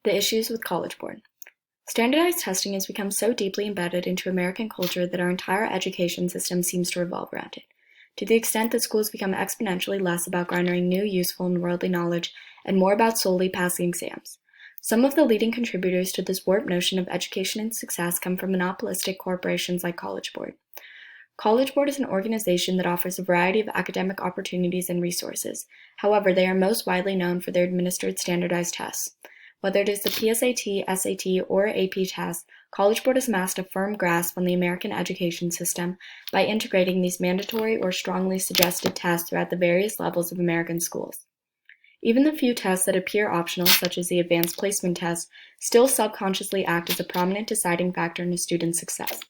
The issues with College Board. Standardized testing has become so deeply embedded into American culture that our entire education system seems to revolve around it, to the extent that schools become exponentially less about garnering new, useful, and worldly knowledge and more about solely passing exams. Some of the leading contributors to this warped notion of education and success come from monopolistic corporations like College Board. College Board is an organization that offers a variety of academic opportunities and resources. However, they are most widely known for their administered standardized tests. Whether it is the PSAT, SAT, or AP test, College Board has amassed a firm grasp on the American education system by integrating these mandatory or strongly suggested tests throughout the various levels of American schools. Even the few tests that appear optional, such as the Advanced Placement Test, still subconsciously act as a prominent deciding factor in a student's success.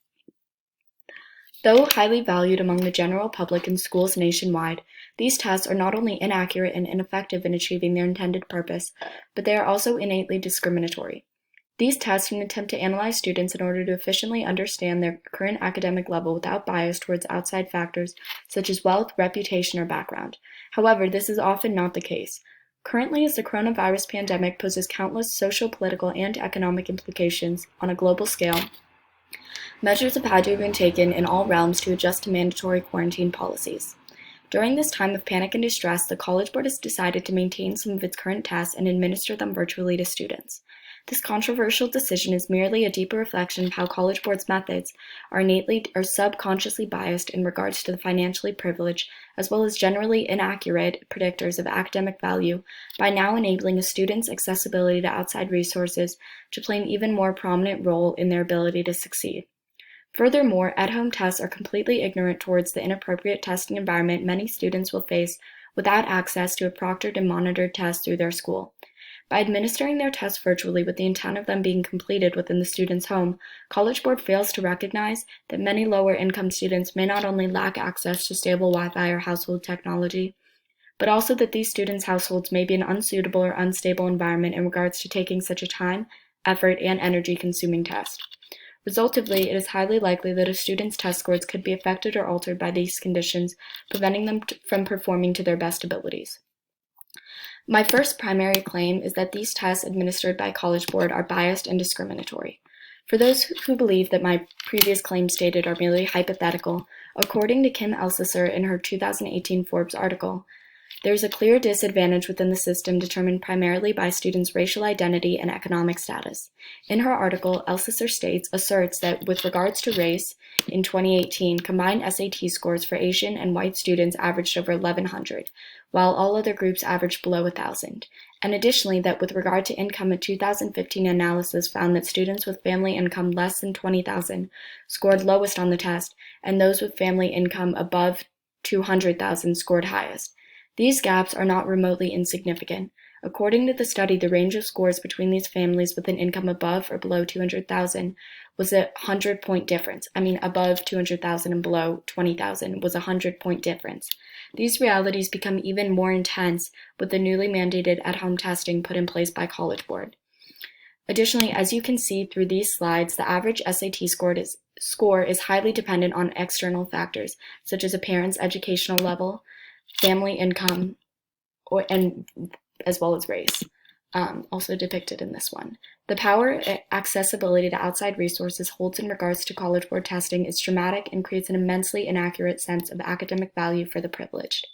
Though highly valued among the general public in schools nationwide, these tests are not only inaccurate and ineffective in achieving their intended purpose, but they are also innately discriminatory. These tests can attempt to analyze students in order to efficiently understand their current academic level without bias towards outside factors such as wealth, reputation, or background. However, this is often not the case. Currently, as the coronavirus pandemic poses countless social, political, and economic implications on a global scale, measures have had to have been taken in all realms to adjust to mandatory quarantine policies. During this time of panic and distress, the College Board has decided to maintain some of its current tests and administer them virtually to students. This controversial decision is merely a deeper reflection of how College Board's methods are innately or subconsciously biased in regards to the financially privileged, as well as generally inaccurate predictors of academic value, by now enabling a student's accessibility to outside resources to play an even more prominent role in their ability to succeed. Furthermore, at-home tests are completely ignorant towards the inappropriate testing environment many students will face without access to a proctored and monitored test through their school. By administering their tests virtually with the intent of them being completed within the student's home, College Board fails to recognize that many lower-income students may not only lack access to stable Wi-Fi or household technology, but also that these students' households may be an unsuitable or unstable environment in regards to taking such a time, effort, and energy-consuming test. Resultively, it is highly likely that a student's test scores could be affected or altered by these conditions, preventing them from performing to their best abilities. My first primary claim is that these tests administered by College Board are biased and discriminatory. For those who believe that my previous claims stated are merely hypothetical, according to Kim Elsesser in her 2018 Forbes article, there is a clear disadvantage within the system determined primarily by students' racial identity and economic status. In her article, Elsesser asserts that with regards to race, in 2018, combined SAT scores for Asian and white students averaged over 1,100, while all other groups averaged below 1,000. And additionally, that with regard to income, a 2015 analysis found that students with family income less than 20,000 scored lowest on the test, and those with family income above 200,000 scored highest. These gaps are not remotely insignificant. According to the study, the range of scores between these families with an income above or below 200,000 was a 100-point difference. Above 200,000 and below 20,000 was a 100-point difference. These realities become even more intense with the newly mandated at-home testing put in place by College Board. Additionally, as you can see through these slides, the average SAT score is highly dependent on external factors, such as a parent's educational level, family income, and as well as race, also depicted in this one. The power accessibility to outside resources holds in regards to College Board testing is dramatic and creates an immensely inaccurate sense of academic value for the privileged.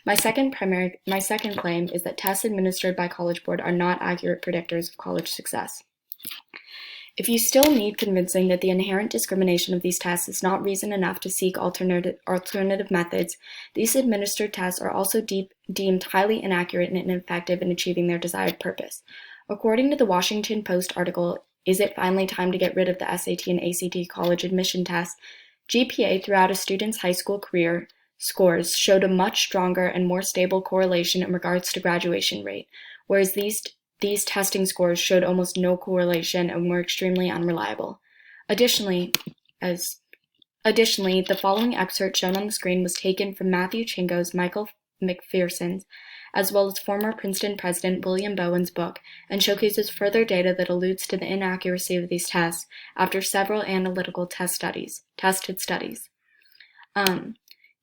My second claim is that tests administered by College Board are not accurate predictors of college success. If you still need convincing that the inherent discrimination of these tests is not reason enough to seek alternative methods, these administered tests are also deemed highly inaccurate and ineffective in achieving their desired purpose. According to the Washington Post article, "Is it finally time to get rid of the SAT and ACT college admission tests?" GPA throughout a student's high school career scores showed a much stronger and more stable correlation in regards to graduation rate, whereas these testing scores showed almost no correlation and were extremely unreliable. Additionally, the following excerpt shown on the screen was taken from Matthew Chingo's Michael McPherson's, as well as former Princeton president William Bowen's book, and showcases further data that alludes to the inaccuracy of these tests after several analytical tested studies.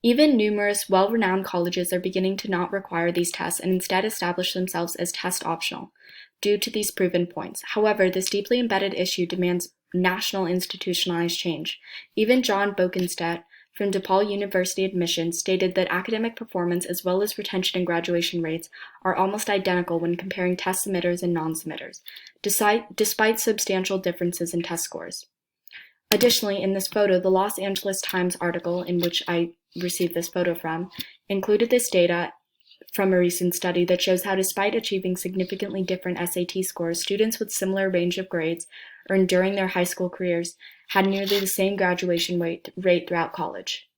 Even numerous well-renowned colleges are beginning to not require these tests and instead establish themselves as test optional due to these proven points. However, this deeply embedded issue demands national institutionalized change. Even John Bokenstedt from DePaul University Admissions stated that academic performance as well as retention and graduation rates are almost identical when comparing test submitters and non-submitters, despite substantial differences in test scores. Additionally, in this photo, the Los Angeles Times article in which I received this photo from included this data from a recent study that shows how despite achieving significantly different SAT scores, students with similar range of grades earned during their high school careers had nearly the same graduation rate throughout college.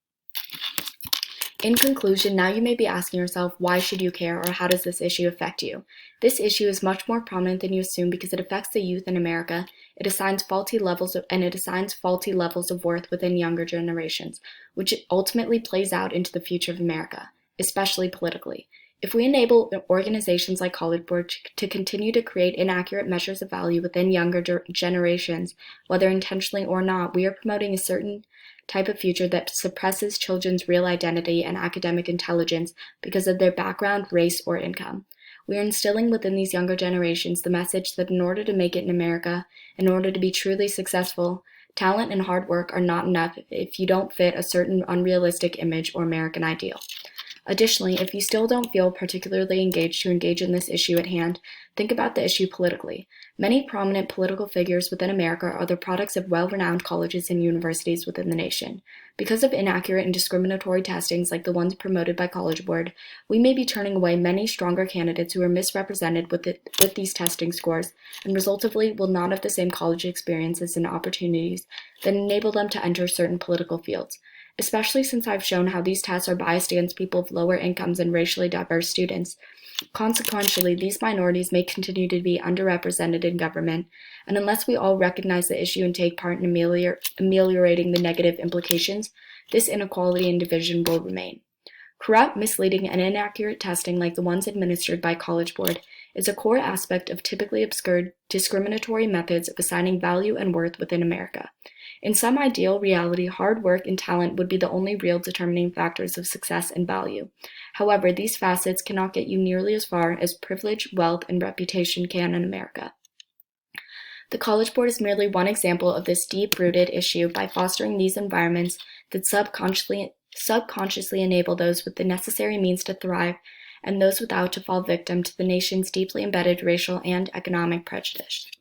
In conclusion, now you may be asking yourself, why should you care, or how does this issue affect you? This issue is much more prominent than you assume because it affects the youth in America. It assigns faulty levels of worth within younger generations, which ultimately plays out into the future of America, especially politically. If we enable organizations like College Board to continue to create inaccurate measures of value within younger generations, whether intentionally or not, we are promoting a certain type of future that suppresses children's real identity and academic intelligence because of their background, race, or income. We are instilling within these younger generations the message that in order to make it in America, in order to be truly successful, talent and hard work are not enough if you don't fit a certain unrealistic image or American ideal. Additionally, if you still don't feel particularly engaged to engage in this issue at hand, think about the issue politically. Many prominent political figures within America are the products of well-renowned colleges and universities within the nation. Because of inaccurate and discriminatory testings like the ones promoted by College Board, we may be turning away many stronger candidates who are misrepresented with these testing scores and resultantly will not have the same college experiences and opportunities that enable them to enter certain political fields. Especially since I've shown how these tests are biased against people of lower incomes and racially diverse students. Consequentially, these minorities may continue to be underrepresented in government, and unless we all recognize the issue and take part in ameliorating the negative implications, this inequality and division will remain. Corrupt, misleading, and inaccurate testing like the ones administered by College Board is a core aspect of typically obscure, discriminatory methods of assigning value and worth within America. In some ideal reality, hard work and talent would be the only real determining factors of success and value. However, these facets cannot get you nearly as far as privilege, wealth, and reputation can in America. The College Board is merely one example of this deep-rooted issue by fostering these environments that subconsciously enable those with the necessary means to thrive and those without to fall victim to the nation's deeply embedded racial and economic prejudice.